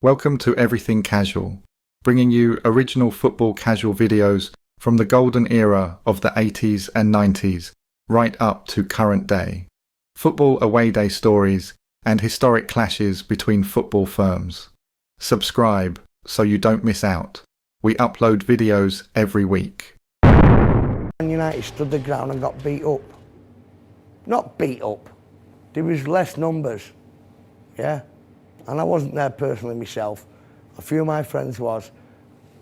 Welcome to Everything Casual, bringing you original football casual videos from the golden era of the 80s and 90s, right up to current day. Football away day stories and historic clashes between football firms. Subscribe so you don't miss out. We upload videos every week. Man United stood the ground and got beat up. Not beat up. There was less numbers, yeah? And I wasn't there personally myself. A few of my friends was.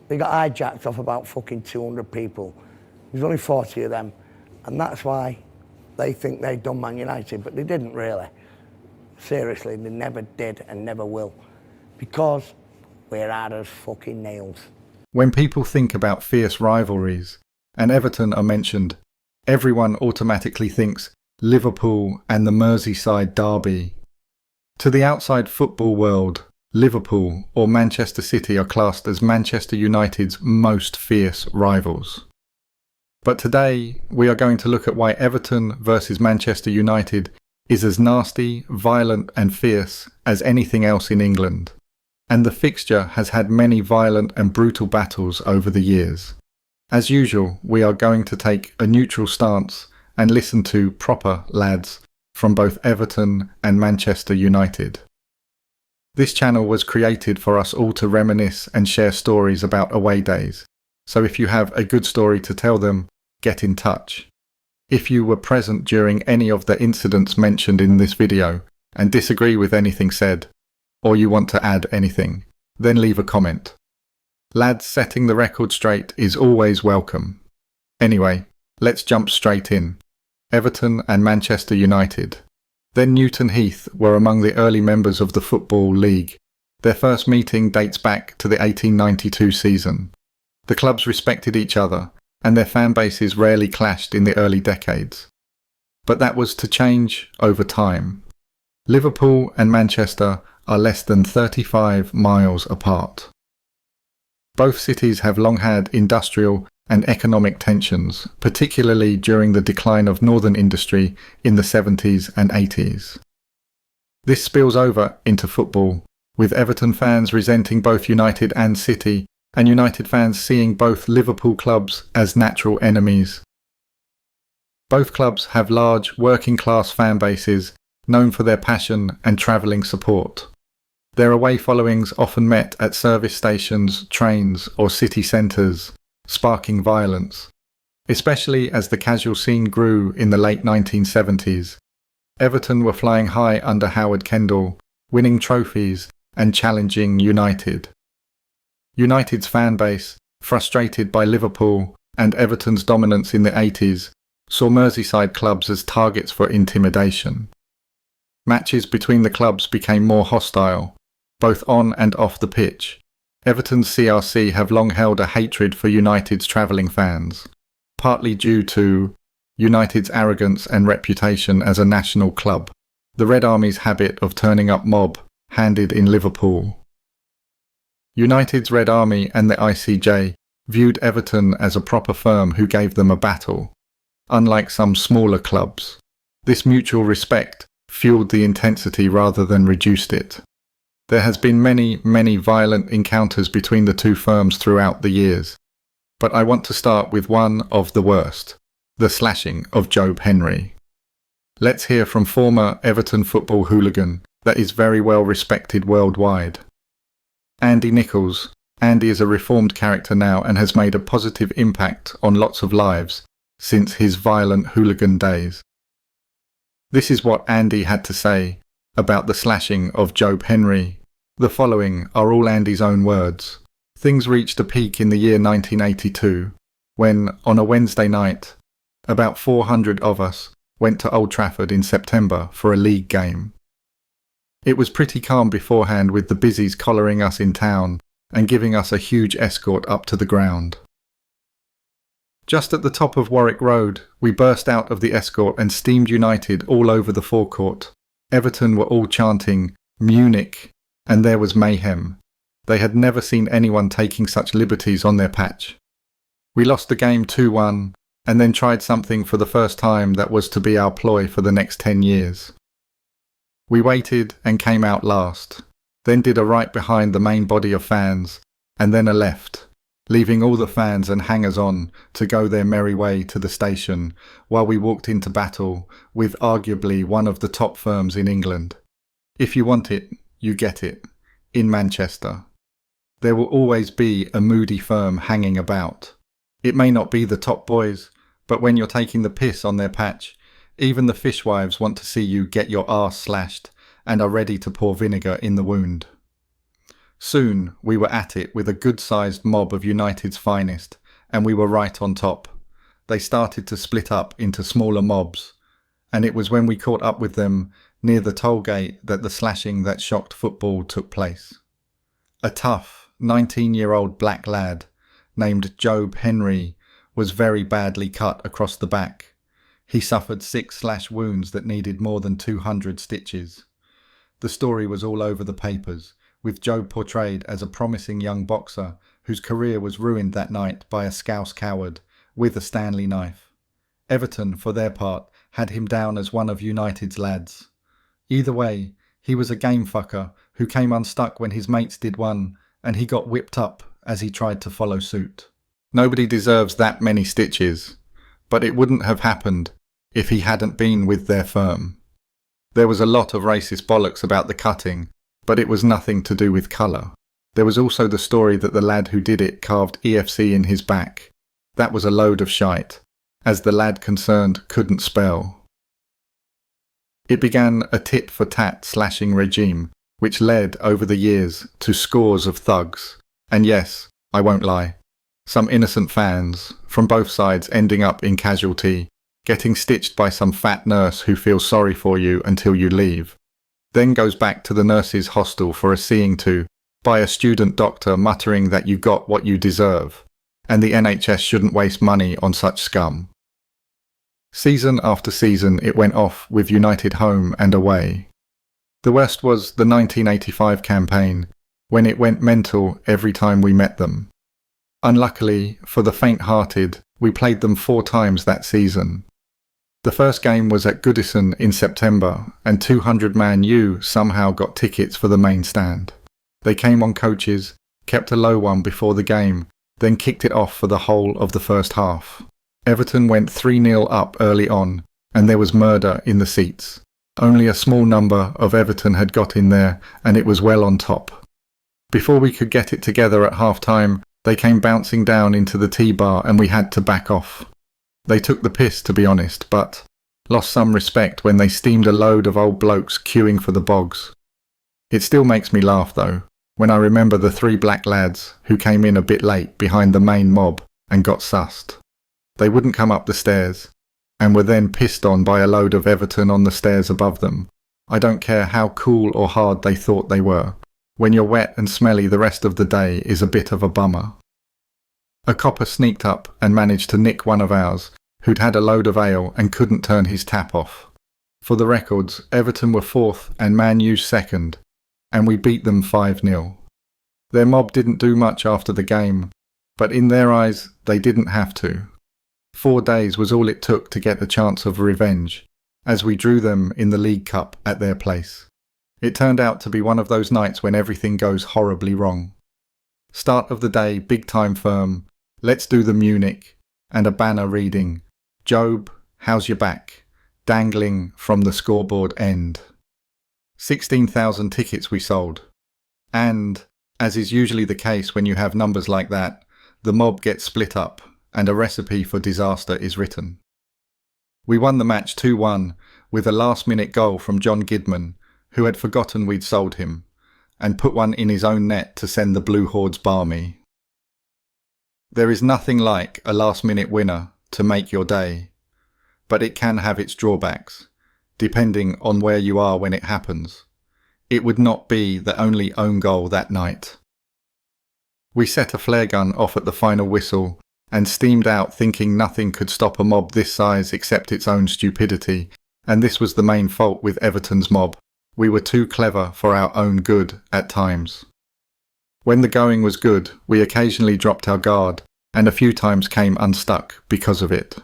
They got hijacked off about fucking 200 people. There's only 40 of them. And that's why they think they'd done Man United, but they didn't really. Seriously, they never did and never will. Because we're hard as fucking nails. When people think about fierce rivalries, and Everton are mentioned, everyone automatically thinks Liverpool and the Merseyside derby. To the outside football world, Liverpool or Manchester City are classed as Manchester United's most fierce rivals. But today, we are going to look at why Everton versus Manchester United is as nasty, violent and fierce as anything else in England. And the fixture has had many violent and brutal battles over the years. As usual, we are going to take a neutral stance and listen to proper lads from both Everton and Manchester United. This channel was created for us all to reminisce and share stories about away days, so if you have a good story to tell them, get in touch. If you were present during any of the incidents mentioned in this video and disagree with anything said, or you want to add anything, then leave a comment. Lads setting the record straight is always welcome. Anyway, let's jump straight in. Everton and Manchester United. Then Newton Heath were among the early members of the Football League. Their first meeting dates back to the 1892 season. The clubs respected each other, and their fan bases rarely clashed in the early decades. But that was to change over time. Liverpool and Manchester are less than 35 miles apart. Both cities have long had industrial and economic tensions, particularly during the decline of northern industry in the 70s and 80s. This spills over into football, with Everton fans resenting both United and City, and United fans seeing both Liverpool clubs as natural enemies. Both clubs have large working-class fan bases known for their passion and travelling support. Their away followings often met at service stations, trains or city centres, sparking violence. Especially as the casual scene grew in the late 1970s, Everton were flying high under Howard Kendall, winning trophies and challenging United. United's fan base, frustrated by Liverpool and Everton's dominance in the 80s, saw Merseyside clubs as targets for intimidation. Matches between the clubs became more hostile, both on and off the pitch. Everton's CRC have long held a hatred for United's travelling fans, partly due to United's arrogance and reputation as a national club, the Red Army's habit of turning up mob-handed in Liverpool. United's Red Army and the ICJ viewed Everton as a proper firm who gave them a battle, unlike some smaller clubs. This mutual respect fueled the intensity rather than reduced it. There has been many violent encounters between the two firms throughout the years, but I want to start with one of the worst, the slashing of Job Henry. Let's hear from former Everton football hooligan that is very well respected worldwide. Andy Nichols. Andy is a reformed character now and has made a positive impact on lots of lives since his violent hooligan days. This is what Andy had to say about the slashing of Job Henry. The following are all Andy's own words. Things reached a peak in the year 1982, when, on a Wednesday night, about 400 of us went to Old Trafford in September for a league game. It was pretty calm beforehand, with the busies collaring us in town and giving us a huge escort up to the ground. Just at the top of Warwick Road, we burst out of the escort and steamed United all over the forecourt. Everton were all chanting, "Munich," and there was mayhem. They had never seen anyone taking such liberties on their patch. We lost the game 2-1, and then tried something for the first time that was to be our ploy for the next 10 years. We waited and came out last. then did a right behind the main body of fans, and then a left, leaving all the fans and hangers-on to go their merry way to the station while we walked into battle with arguably one of the top firms in England. If you want it, you get it, in Manchester. There will always be a moody firm hanging about. It may not be the top boys, but when you're taking the piss on their patch, even the fishwives want to see you get your arse slashed and are ready to pour vinegar in the wound. Soon we were at it with a good-sized mob of United's finest, and we were right on top. They started to split up into smaller mobs, and it was when we caught up with them near the toll gate that the slashing that shocked football took place. A tough, 19-year-old black lad named Job Henry was very badly cut across the back. He suffered 6 slash wounds that needed more than 200 stitches. The story was all over the papers, with Job portrayed as a promising young boxer whose career was ruined that night by a Scouse coward with a Stanley knife. Everton, for their part, had him down as one of United's lads. Either way, he was a game fucker who came unstuck when his mates did one, and he got whipped up as he tried to follow suit. Nobody deserves that many stitches, but it wouldn't have happened if he hadn't been with their firm. There was a lot of racist bollocks about the cutting, but it was nothing to do with colour. There was also the story that the lad who did it carved EFC in his back. That was a load of shite, as the lad concerned couldn't spell. It began a tit-for-tat slashing regime, which led over the years to scores of thugs. And yes, I won't lie, some innocent fans, from both sides ending up in casualty, getting stitched by some fat nurse who feels sorry for you until you leave, then goes back to the nurse's hostel for a seeing to by a student doctor muttering that you got what you deserve, and the NHS shouldn't waste money on such scum. Season after season it went off with United home and away. The worst was the 1985 campaign, when it went mental every time we met them. Unluckily for the faint-hearted, we played them 4 times that season. The first game was at Goodison in September, and 200 Man U somehow got tickets for the main stand. They came on coaches, kept a low one before the game, then kicked it off for the whole of the first half. Everton went 3-0 up early on, and there was murder in the seats. Only a small number of Everton had got in there, and it was well on top. Before we could get it together at half-time, they came bouncing down into the T-bar and we had to back off. They took the piss, to be honest, but lost some respect when they steamed a load of old blokes queuing for the bogs. It still makes me laugh, though, when I remember the 3 black lads who came in a bit late behind the main mob and got sussed. They wouldn't come up the stairs, and were then pissed on by a load of Everton on the stairs above them. I don't care how cool or hard they thought they were. When you're wet and smelly the rest of the day is a bit of a bummer. A copper sneaked up and managed to nick one of ours, who'd had a load of ale and couldn't turn his tap off. For the records, Everton were 4th and Man U 2nd, and we beat them 5-0. Their mob didn't do much after the game, but in their eyes they didn't have to. 4 days was all it took to get a chance of revenge, as we drew them in the League Cup at their place. It turned out to be one of those nights when everything goes horribly wrong. Start of the day, big time firm, let's do the Munich, and a banner reading, Job, how's your back? Dangling from the scoreboard end. 16,000 tickets we sold. And, as is usually the case when you have numbers like that, the mob gets split up, and a recipe for disaster is written. We won the match 2-1 with a last-minute goal from John Gidman, who had forgotten we'd sold him, and put one in his own net to send the Blue Hordes balmy. There is nothing like a last-minute winner to make your day, but it can have its drawbacks, depending on where you are when it happens. It would not be the only own goal that night. We set a flare gun off at the final whistle and steamed out thinking nothing could stop a mob this size except its own stupidity, and this was the main fault with Everton's mob. We were too clever for our own good at times. When the going was good, we occasionally dropped our guard, and a few times came unstuck because of it.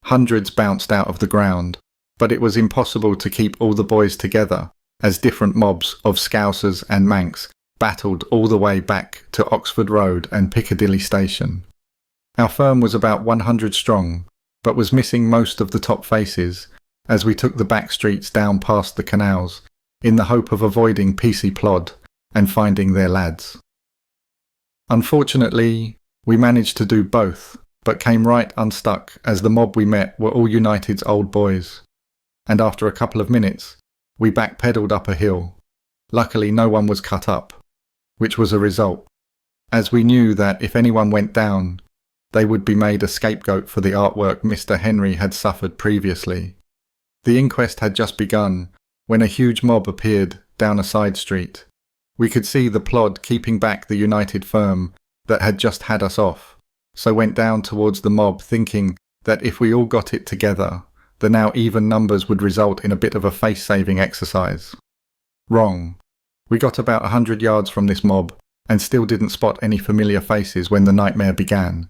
Hundreds bounced out of the ground, but it was impossible to keep all the boys together as different mobs of Scousers and Manx battled all the way back to Oxford Road and Piccadilly Station. Our firm was about 100 strong, but was missing most of the top faces as we took the back streets down past the canals in the hope of avoiding PC Plod and finding their lads. Unfortunately, we managed to do both, but came right unstuck as the mob we met were all United's old boys. And after a couple of minutes, we backpedaled up a hill. Luckily, no one was cut up, which was a result, as we knew that if anyone went down, they would be made a scapegoat for the artwork Mr. Henry had suffered previously. The inquest had just begun when a huge mob appeared down a side street. We could see the Plod keeping back the United firm that had just had us off, so went down towards the mob thinking that if we all got it together, the now even numbers would result in a bit of a face-saving exercise. Wrong. We got about 100 yards from this mob and still didn't spot any familiar faces when the nightmare began.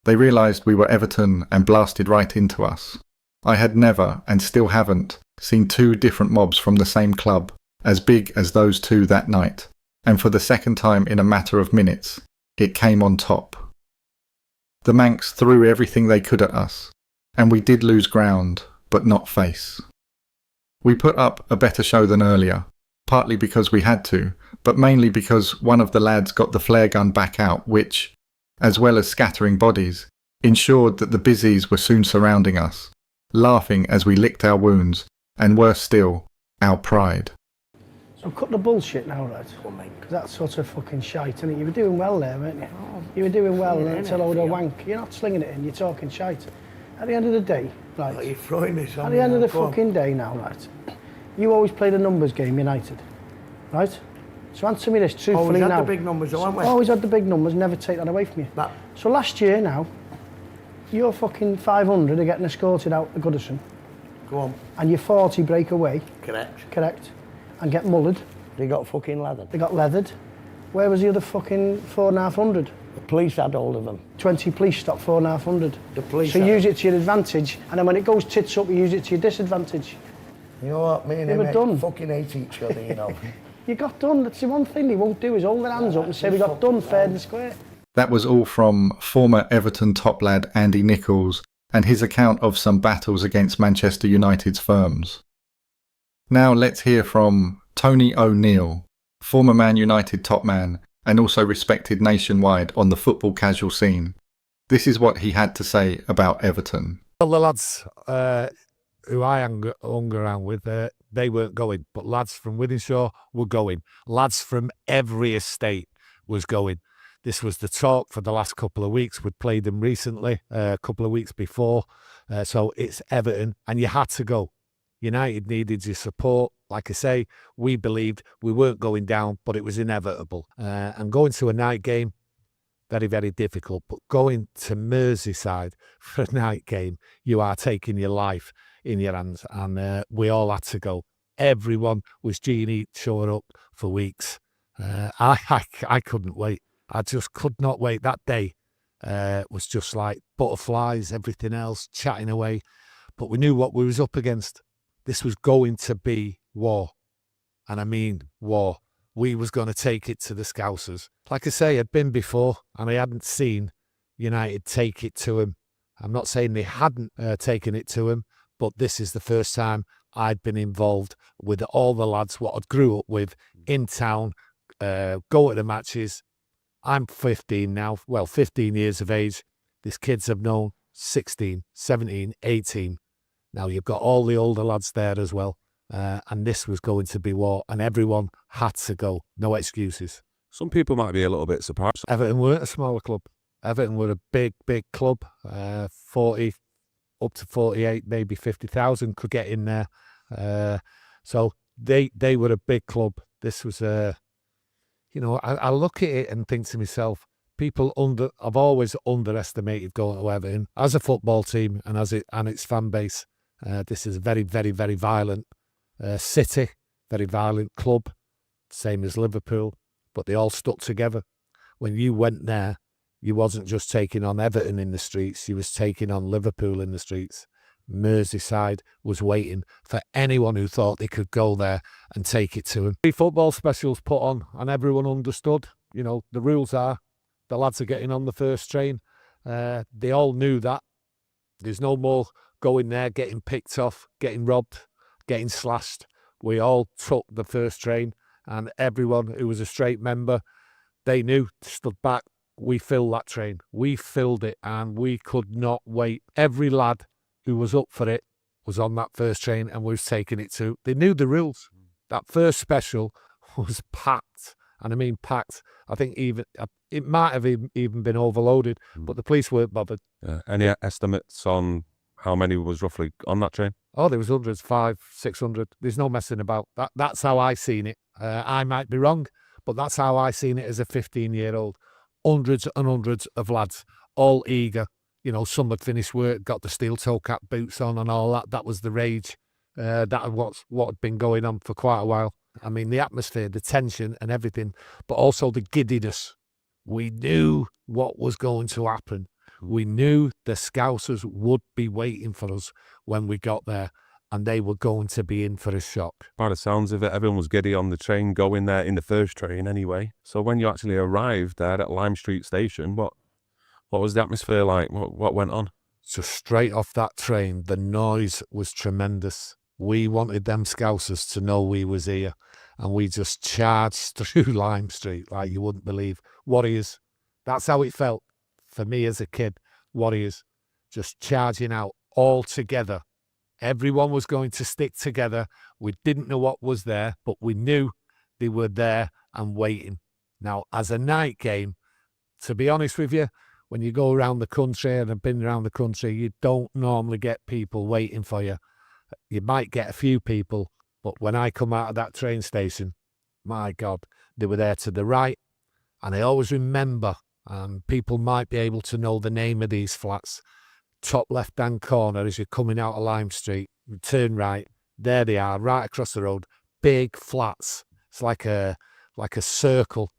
They realised we were Everton and blasted right into us. I had never, and still haven't, seen two different mobs from the same club as big as those two that night, and for the second time in a matter of minutes, it came on top. The Manx threw everything they could at us, and we did lose ground, but not face. We put up a better show than earlier, partly because we had to, but mainly because one of the lads got the flare gun back out, which, as well as scattering bodies, ensured that the busies were soon surrounding us, laughing as we licked our wounds, and worse still, our pride. So cut the bullshit now, right? Because that's sort of fucking shite, innit? You were doing well there, weren't you? You were doing well until a load of wank. You're not slinging it in, you're talking shite. At the end of the day, right? Are you throwing this on At the end of the Go fucking day now, right? You always play the numbers game, United, right? So answer me this truthfully always now. Always had the big numbers, though, haven't we? Always had the big numbers, never take that away from you. So last year now, your fucking 500 are getting escorted out to Goodison. Go on. And your 40 break away. Correct. And get mullered. They got fucking leathered. They got leathered. Where was the other fucking 4,500? The police had hold of them. 20 police stopped 4,500. The police. So you use it to your advantage, and then when it goes tits up, you use it to your disadvantage. You know what, me and They were done. Fucking hate each other, you know. You got done. That's the one thing they won't do is hold their hands up and say we got done fair and square. That was all from former Everton top lad Andy Nichols and his account of some battles against Manchester United's firms. Now let's hear from Tony O'Neill, former Man United top man and also respected nationwide on the football casual scene. This is what he had to say about Everton. Well, the lads who I hung around with, they weren't going, but lads from Wythenshawe were going. Lads from every estate was going. This was the talk for the last couple of weeks. We'd played them recently, a couple of weeks before. So it's Everton, and you had to go. United needed your support. Like I say, we believed we weren't going down, but it was inevitable. And going to a night game, very, very difficult. But going to Merseyside for a night game, you are taking your life in your hands. And we all had to go. Everyone was Genie showing up for weeks. I couldn't wait. I just could not wait. That day was just like butterflies, everything else, chatting away. But we knew what we was up against. This was going to be war. And I mean war. We was going to take it to the Scousers. Like I say, I'd been before and I hadn't seen United take it to him. I'm not saying they hadn't taken it to him, but this is the first time I'd been involved with all the lads what I grew up with in town, go to the matches. I'm 15 now, 15 years of age. These kids have known 16, 17, 18. Now you've got all the older lads there as well. And this was going to be war, and everyone had to go. No excuses. Some people might be a little bit surprised. Everton weren't a smaller club. Everton were a big, big club. 40 up to 48, maybe 50,000 could get in there. So they were a big club. This was I look at it and think to myself, I've always underestimated going to Everton as a football team and its fan base. This is a very, very, very violent city, very violent club, same as Liverpool, but they all stuck together. When you went there, you wasn't just taking on Everton in the streets, you was taking on Liverpool in the streets, Merseyside was waiting for anyone who thought they could go there and take it to him. The football specials put on, and everyone understood. You know, the rules are the lads are getting on the first train. They all knew that. There's no more going there, getting picked off, getting robbed, getting slashed. We all took the first train, and everyone who was a straight member, they knew, stood back. We filled that train. We filled it, and we could not wait. Every lad who was up for it was on that first train and was taking it to. They knew the rules. That first special was packed, and I mean packed. I think even it might have even been overloaded, but the police weren't bothered. Any estimates on how many was roughly on that train? Oh, there was hundreds, 500, 600. There's no messing about. That's how I seen it. I might be wrong, but that's how I seen it as a 15-year-old. Hundreds and hundreds of lads, all eager. You know, some had finished work, got the steel toe cap boots on and all that. That was the rage. That was what had been going on for quite a while. I mean, the atmosphere, the tension and everything, but also the giddiness. We knew what was going to happen. We knew the Scousers would be waiting for us when we got there, and they were going to be in for a shock. By the sounds of it, everyone was giddy on the train, going there in the first train anyway. So when you actually arrived there at Lime Street Station, what was the atmosphere like? What went on? So straight off that train, the noise was tremendous. We wanted them Scousers to know we was here, and we just charged through Lime Street like you wouldn't believe. Warriors. That's how it felt for me as a kid. Warriors. Just charging out all together. Everyone was going to stick together. We didn't know what was there, but we knew they were there and waiting. Now, as a night game, to be honest with you, when you go around the country, and I've been around the country, you don't normally get people waiting for you. You might get a few people, but when I come out of that train station, my God, they were there to the right. And I always remember, and people might be able to know the name of these flats, top left-hand corner as you're coming out of Lime Street, you turn right, there they are, right across the road, big flats. It's like a circle,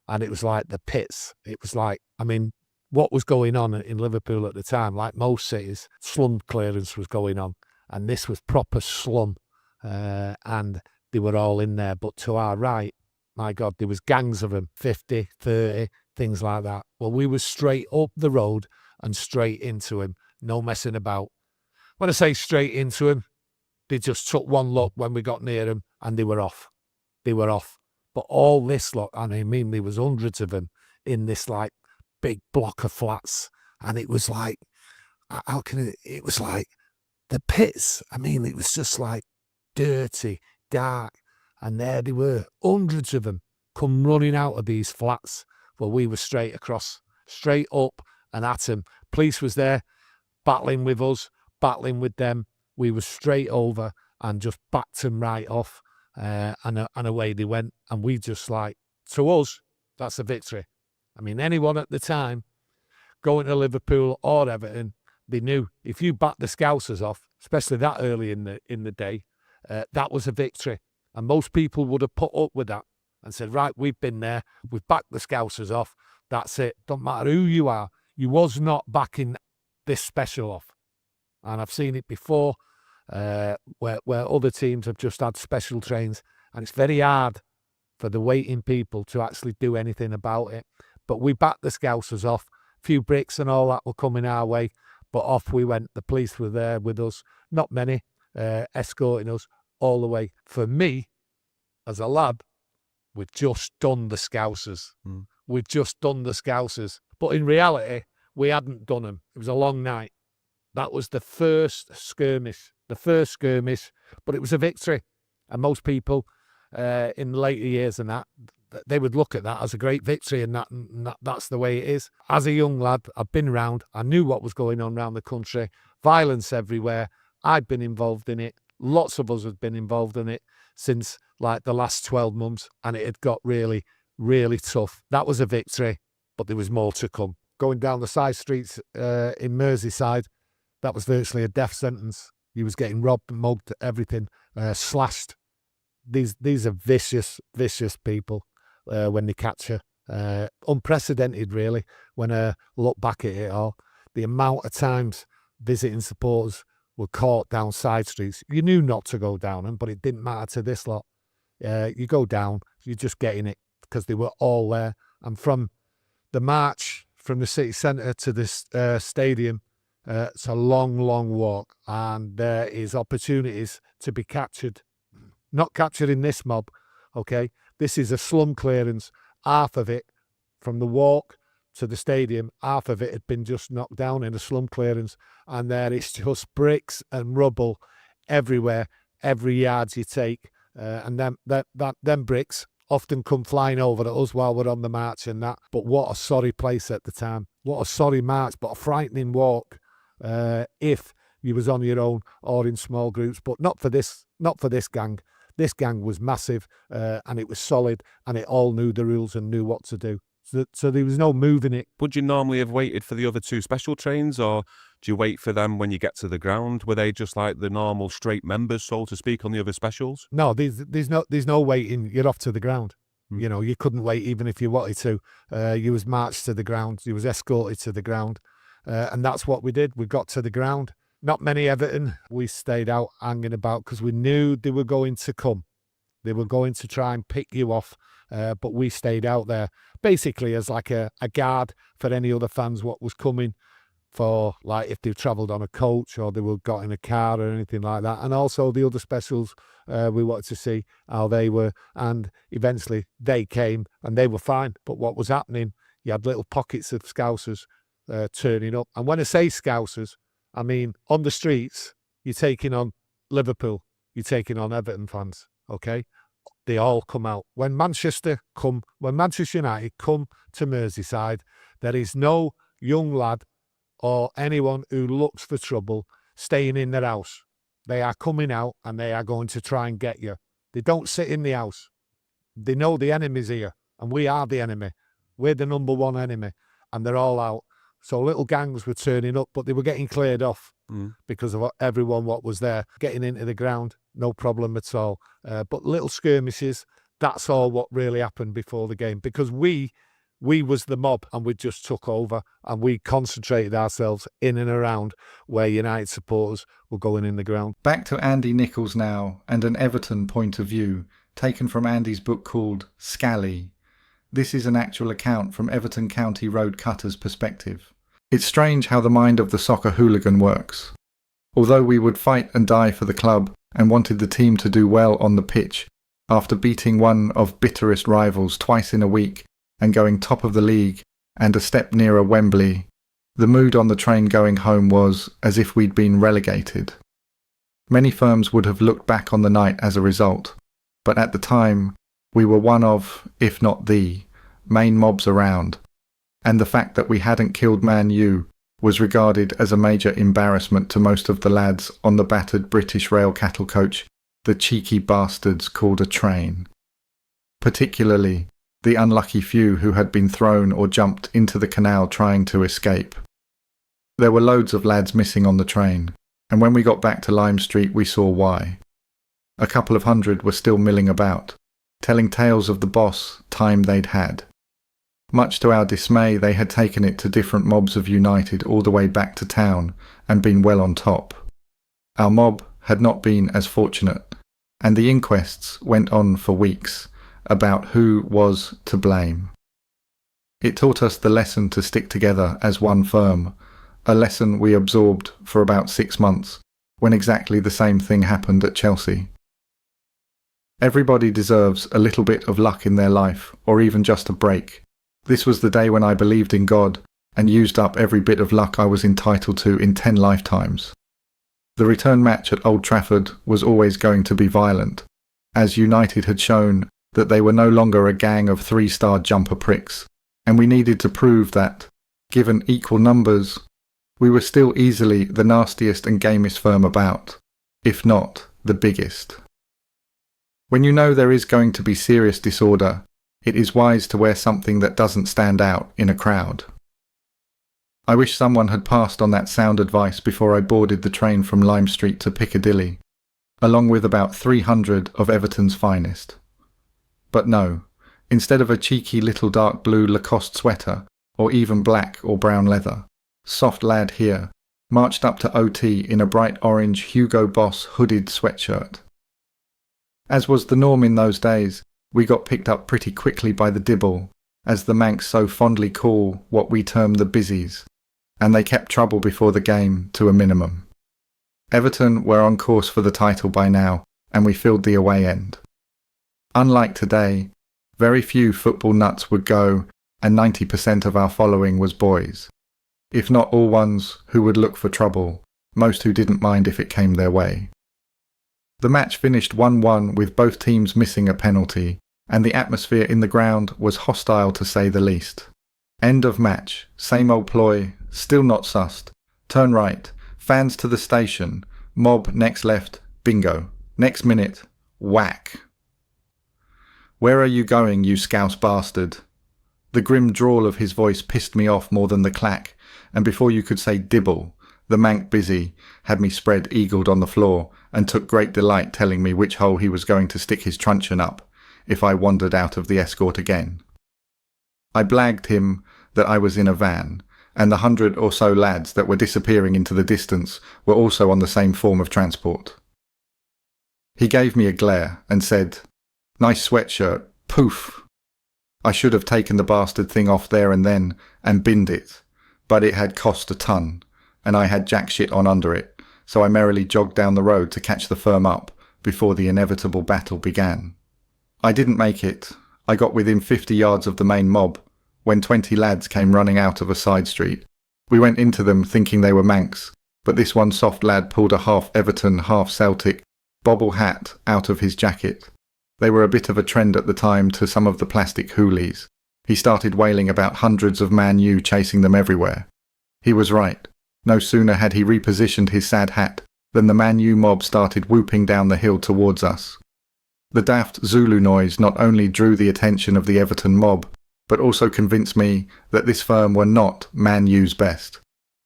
and it was like the pits. It was like, I mean, what was going on in Liverpool at the time, like most cities, slum clearance was going on, and this was proper slum, and they were all in there. But to our right, my God, there was gangs of them, 50, 30, things like that. Well, we were straight up the road and straight into him, no messing about. When I say straight into him, they just took one look when we got near him, and they were off. They were off. But all this lot, and I mean, there was hundreds of them in this like big block of flats, and it was like, it was like the pits. I mean, it was just like dirty, dark, and there they were, hundreds of them come running out of these flats. Well, we were straight across, straight up and at them. Police was there, battling with us, battling with them. We were straight over and just backed them right off, and away they went. And we just like, to us, that's a victory. I mean, anyone at the time going to Liverpool or Everton, they knew if you backed the Scousers off, especially that early in the day, that was a victory. And most people would have put up with that and said, right, we've been there, we've backed the Scousers off, that's it. Don't matter who you are, you was not backing this special off. And I've seen it before, where other teams have just had special trains, and it's very hard for the waiting people to actually do anything about it. But we backed the Scousers off. A few bricks and all that were coming our way, but off we went. The police were there with us, not many, escorting us all the way. For me, as a lad, we'd just done the Scousers. We'd just done the Scousers. But in reality, we hadn't done them. It was a long night. That was the first skirmish, but it was a victory. And most people in later years and that, they would look at that as a great victory, and that's the way it is. As a young lad, I've been around. I knew what was going on around the country. Violence everywhere. I'd been involved in it. Lots of us had been involved in it since like the last 12 months, and it had got really, really tough. That was a victory, but there was more to come. Going down the side streets in Merseyside, that was virtually a death sentence. He was getting robbed, mugged, everything, slashed. These are vicious, vicious people when they catch you. Unprecedented, really, when I look back at it all. The amount of times visiting supporters were caught down side streets. You knew not to go down them, but it didn't matter to this lot. You go down, you're just getting it because they were all there. And from the march from the city centre to this stadium, it's a long, long walk, and there is opportunities to be captured. Not captured in this mob, okay? This is a slum clearance. Half of it, from the walk to the stadium, half of it had been just knocked down in a slum clearance, and there is just bricks and rubble everywhere, every yard you take, and them bricks often come flying over at us while we're on the march and that. But what a sorry place at the time. What a sorry march, but a frightening walk if you was on your own or in small groups. But not for this gang. This gang was massive, and it was solid, and it all knew the rules and knew what to do. So there was no moving it. Would you normally have waited for the other two special trains, or do you wait for them when you get to the ground? Were they just like the normal straight members, so to speak, on the other specials? No, there's no waiting. You're off to the ground. You know, you couldn't wait even if you wanted to. You was marched to the ground. You was escorted to the ground, and that's what we did. We got to the ground. Not many Everton. We stayed out hanging about because we knew they were going to come. They were going to try and pick you off, but we stayed out there basically as like a guard for any other fans what was coming, for like if they travelled on a coach or they were got in a car or anything like that. And also the other specials, we wanted to see how they were, and eventually they came and they were fine. But what was happening, you had little pockets of Scousers turning up. And when I say Scousers, I mean on the streets, you're taking on Liverpool, you're taking on Everton fans, okay? They all come out. When Manchester United come to Merseyside, there is no young lad or anyone who looks for trouble staying in their house. They are coming out and they are going to try and get you. They don't sit in the house. They know the enemy's here, and we are the enemy. We're the number one enemy, and they're all out. So little gangs were turning up, but they were getting cleared off because of everyone what was there. Getting into the ground, no problem at all. But little skirmishes, that's all what really happened before the game, because we was the mob, and we just took over, and we concentrated ourselves in and around where United supporters were going in the ground. Back to Andy Nichols now, and an Everton point of view, taken from Andy's book called Scally. This is an actual account from Everton County Road Cutter's perspective. It's strange how the mind of the soccer hooligan works. Although we would fight and die for the club and wanted the team to do well on the pitch, after beating one of bitterest rivals twice in a week and going top of the league and a step nearer Wembley, the mood on the train going home was as if we'd been relegated. Many firms would have looked back on the night as a result, but at the time, we were one of, if not the, main mobs around, and the fact that we hadn't killed Man U was regarded as a major embarrassment to most of the lads on the battered British rail cattle coach the cheeky bastards called a train. Particularly the unlucky few who had been thrown or jumped into the canal trying to escape. There were loads of lads missing on the train, and when we got back to Lime Street we saw why. A couple of hundred were still milling about, telling tales of the boss time they'd had. Much to our dismay, they had taken it to different mobs of United all the way back to town and been well on top. Our mob had not been as fortunate, and the inquests went on for weeks about who was to blame. It taught us the lesson to stick together as one firm, a lesson we absorbed for about 6 months, when exactly the same thing happened at Chelsea. Everybody deserves a little bit of luck in their life, or even just a break. This was the day when I believed in God and used up every bit of luck I was entitled to in 10 lifetimes. The return match at Old Trafford was always going to be violent, as United had shown that they were no longer a gang of 3-star jumper pricks, and we needed to prove that, given equal numbers, we were still easily the nastiest and gamest firm about, if not the biggest. When you know there is going to be serious disorder, it is wise to wear something that doesn't stand out in a crowd. I wish someone had passed on that sound advice before I boarded the train from Lime Street to Piccadilly, along with about 300 of Everton's finest. But no, instead of a cheeky little dark blue Lacoste sweater, or even black or brown leather, soft lad here, marched up to OT in a bright orange Hugo Boss hooded sweatshirt. As was the norm in those days, we got picked up pretty quickly by the Dibble, as the Manx so fondly call what we term the busies, and they kept trouble before the game to a minimum. Everton were on course for the title by now, and we filled the away end. Unlike today, very few football nuts would go, and 90% of our following was boys. If not all ones who would look for trouble, most who didn't mind if it came their way. The match finished 1-1 with both teams missing a penalty, and the atmosphere in the ground was hostile to say the least. End of match, same old ploy, still not sussed. Turn right, fans to the station, mob next left, bingo. Next minute, whack. Where are you going, you scouse bastard? The grim drawl of his voice pissed me off more than the clack, and before you could say Dibble, the Manc busy had me spread eagled on the floor and took great delight telling me which hole he was going to stick his truncheon up if I wandered out of the escort again. I blagged him that I was in a van, and the 100 or so lads that were disappearing into the distance were also on the same form of transport. He gave me a glare and said, "Nice sweatshirt, poof." I should have taken the bastard thing off there and then and binned it, but it had cost a ton, and I had jack shit on under it, so I merrily jogged down the road to catch the firm up before the inevitable battle began. I didn't make it. I got within 50 yards of the main mob when 20 lads came running out of a side street. We went into them thinking they were Manx, but this one soft lad pulled a half Everton, half Celtic bobble hat out of his jacket. They were a bit of a trend at the time to some of the plastic hoolies. He started wailing about hundreds of Man U chasing them everywhere. He was right. No sooner had he repositioned his sad hat than the Man U mob started whooping down the hill towards us. The daft Zulu noise not only drew the attention of the Everton mob, but also convinced me that this firm were not Man U's best.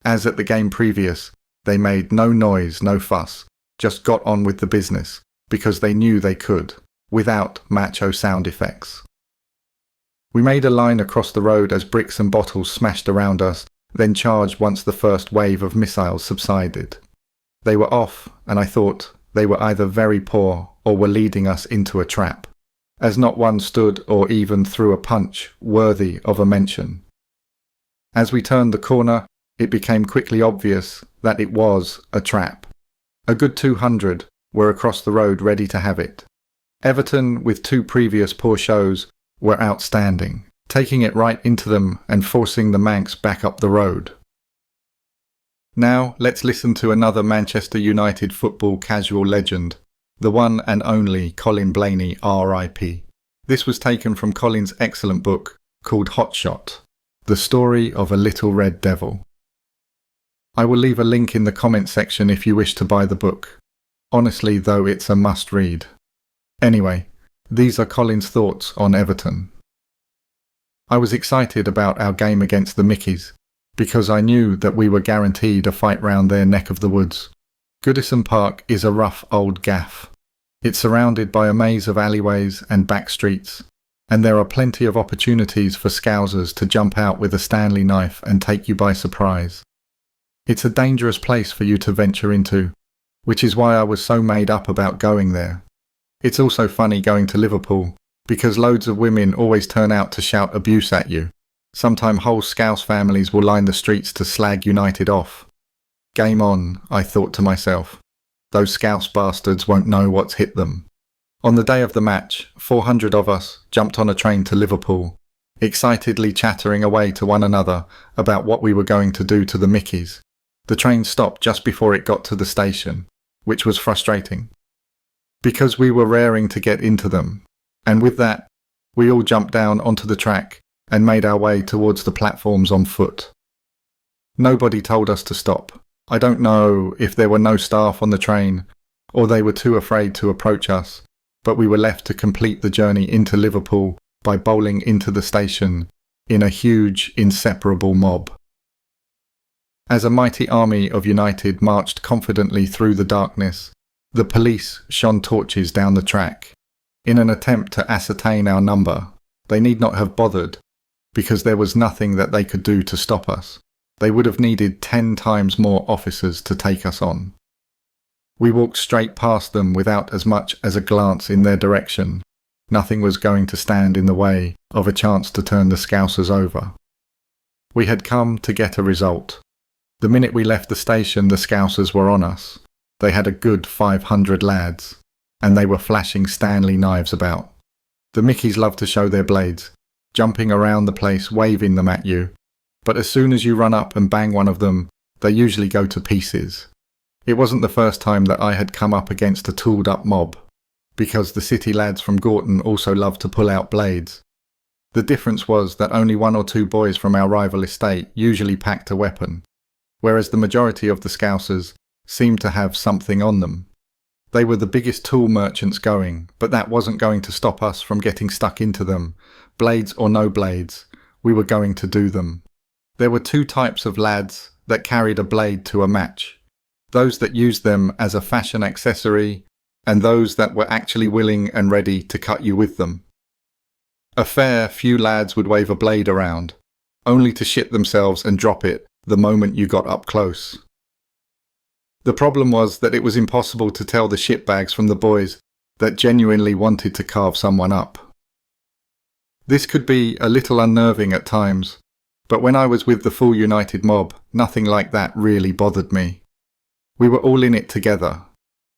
As at the game previous, they made no noise, no fuss, just got on with the business, because they knew they could, without macho sound effects. We made a line across the road as bricks and bottles smashed around us, then charged once the first wave of missiles subsided. They were off, and I thought they were either very poor or were leading us into a trap, as not one stood or even threw a punch worthy of a mention. As we turned the corner, it became quickly obvious that it was a trap. A good 200 were across the road ready to have it. Everton, with 2 previous poor shows, were outstanding, taking it right into them and forcing the Manx back up the road. Now let's listen to another Manchester United football casual legend, the one and only Colin Blaney R.I.P. This was taken from Colin's excellent book called Hot Shot, The Story of a Little Red Devil. I will leave a link in the comment section if you wish to buy the book. Honestly, though, it's a must-read. Anyway, these are Colin's thoughts on Everton. I was excited about our game against the Mickeys, because I knew that we were guaranteed a fight round their neck of the woods. Goodison Park is a rough old gaff. It's surrounded by a maze of alleyways and back streets, and there are plenty of opportunities for scousers to jump out with a Stanley knife and take you by surprise. It's a dangerous place for you to venture into, which is why I was so made up about going there. It's also funny going to Liverpool, because loads of women always turn out to shout abuse at you. Sometime whole Scouse families will line the streets to slag United off. Game on, I thought to myself. Those Scouse bastards won't know what's hit them. On the day of the match, 400 of us jumped on a train to Liverpool, excitedly chattering away to one another about what we were going to do to the Mickeys. The train stopped just before it got to the station, which was frustrating, because we were raring to get into them, and with that, we all jumped down onto the track and made our way towards the platforms on foot. Nobody told us to stop. I don't know if there were no staff on the train, or they were too afraid to approach us, but we were left to complete the journey into Liverpool by bowling into the station in a huge, inseparable mob. As a mighty army of United marched confidently through the darkness, the police shone torches down the track. In an attempt to ascertain our number, they need not have bothered, because there was nothing that they could do to stop us. they would have needed 10 times more officers to take us on. We walked straight past them without as much as a glance in their direction. Nothing was going to stand in the way of a chance to turn the Scousers over. We had come to get a result. The minute we left the station, the Scousers were on us. They had a good 500 lads, and they were flashing Stanley knives about. The Mickeys love to show their blades, jumping around the place, waving them at you. But as soon as you run up and bang one of them, they usually go to pieces. It wasn't the first time that I had come up against a tooled up mob, because the city lads from Gorton also loved to pull out blades. The difference was that only 1 or 2 boys from our rival estate usually packed a weapon, whereas the majority of the Scousers seemed to have something on them. They were the biggest tool merchants going, but that wasn't going to stop us from getting stuck into them. Blades or no blades, we were going to do them. There were 2 types of lads that carried a blade to a match. Those that used them as a fashion accessory, and those that were actually willing and ready to cut you with them. A fair few lads would wave a blade around, only to shit themselves and drop it the moment you got up close. The problem was that it was impossible to tell the shitbags from the boys that genuinely wanted to carve someone up. This could be a little unnerving at times, but when I was with the full united mob, nothing like that really bothered me. We were all in it together,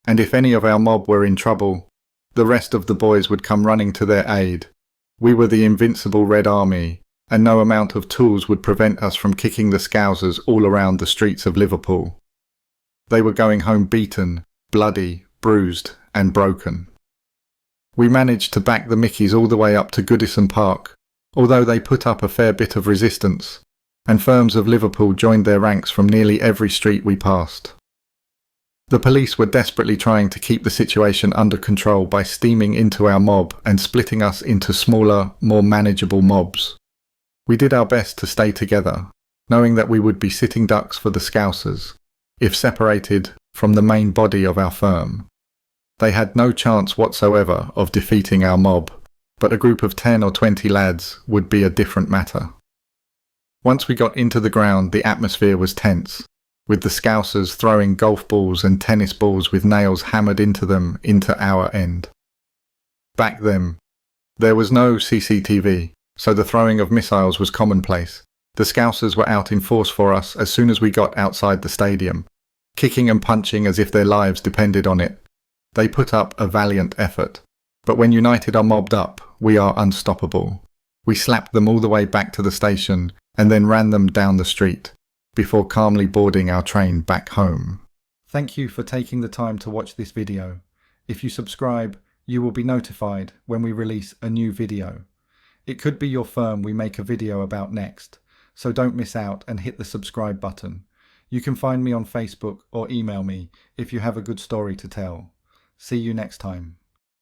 and if any of our mob were in trouble, the rest of the boys would come running to their aid. We were the invincible Red Army, and no amount of tools would prevent us from kicking the Scousers all around the streets of Liverpool. They were going home beaten, bloody, bruised, and broken. We managed to back the Mickeys all the way up to Goodison Park, although they put up a fair bit of resistance, and firms of Liverpool joined their ranks from nearly every street we passed. The police were desperately trying to keep the situation under control by steaming into our mob and splitting us into smaller, more manageable mobs. We did our best to stay together, knowing that we would be sitting ducks for the Scousers, if separated from the main body of our firm. They had no chance whatsoever of defeating our mob, but a group of 10 or 20 lads would be a different matter. Once we got into the ground, the atmosphere was tense, with the Scousers throwing golf balls and tennis balls with nails hammered into them into our end. Back then, there was no CCTV, so the throwing of missiles was commonplace. The Scousers were out in force for us as soon as we got outside the stadium, kicking and punching as if their lives depended on it. They put up a valiant effort, but when united are mobbed up, we are unstoppable. We slapped them all the way back to the station and then ran them down the street, before calmly boarding our train back home. Thank you for taking the time to watch this video. If you subscribe, you will be notified when we release a new video. It could be your firm we make a video about next, so don't miss out and hit the subscribe button. You can find me on Facebook or email me if you have a good story to tell. See you next time.